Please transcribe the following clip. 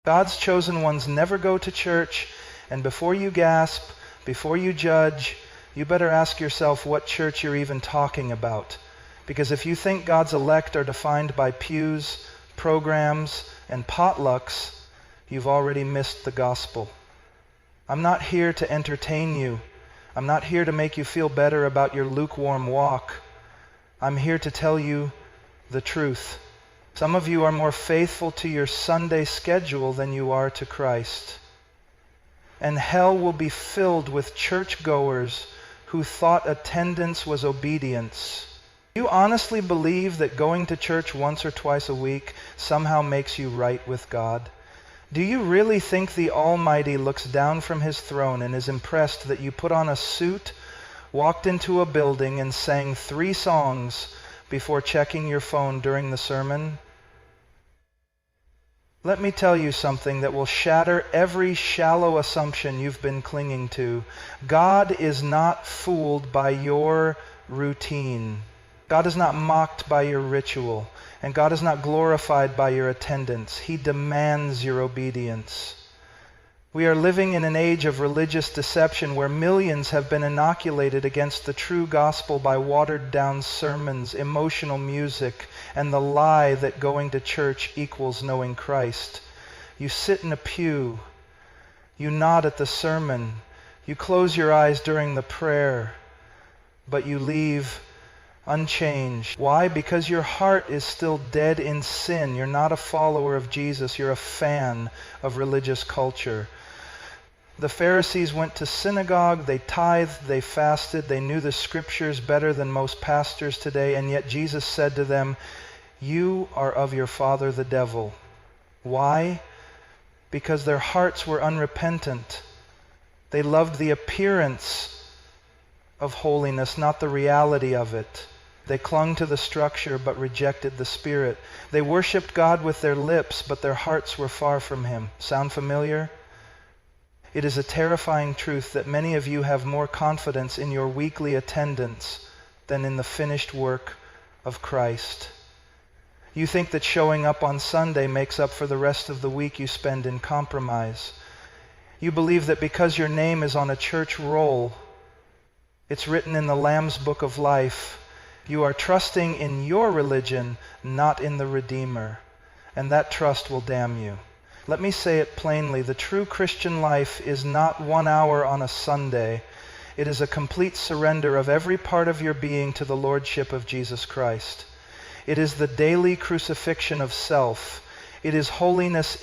God's chosen ones never go to church, and before you gasp, before you judge, you better ask yourself what church you're even talking about. Because if you think God's elect are defined by pews, programs, and potlucks, you've already missed the gospel. I'm not here to entertain you. I'm not here to make you feel better about your lukewarm walk. I'm here to tell you the truth. Some of you are more faithful to your Sunday schedule than you are to Christ. And hell will be filled with churchgoers who thought attendance was obedience. Do you honestly believe that going to church once or twice a week somehow makes you right with God? Do you really think the Almighty looks down from his throne and is impressed that you put on a suit, walked into a building, and sang 3 songs before checking your phone during the sermon? Let me tell you something that will shatter every shallow assumption you've been clinging to. God is not fooled by your routine. God is not mocked by your ritual, and God is not glorified by your attendance. He demands your obedience. We are living in an age of religious deception where millions have been inoculated against the true gospel by watered-down sermons, emotional music, and the lie that going to church equals knowing Christ. You sit in a pew. You nod at the sermon. You close your eyes during the prayer, but you leave unchanged. Why? Because your heart is still dead in sin. You're not a follower of Jesus. You're a fan of religious culture. The Pharisees went to synagogue, they tithed, they fasted, they knew the scriptures better than most pastors today, and yet Jesus said to them, "You are of your father the devil." Why? Because their hearts were unrepentant. They loved the appearance of holiness, not the reality of it. They clung to the structure but rejected the Spirit. They worshiped God with their lips, but their hearts were far from Him. Sound familiar? It is a terrifying truth that many of you have more confidence in your weekly attendance than in the finished work of Christ. You think that showing up on Sunday makes up for the rest of the week you spend in compromise. You believe that because your name is on a church roll, it's written in the Lamb's Book of Life, you are trusting in your religion, not in the Redeemer. And that trust will damn you. Let me say it plainly. The true Christian life is not 1 hour on a Sunday. It is a complete surrender of every part of your being to the Lordship of Jesus Christ. It is the daily crucifixion of self. It is holiness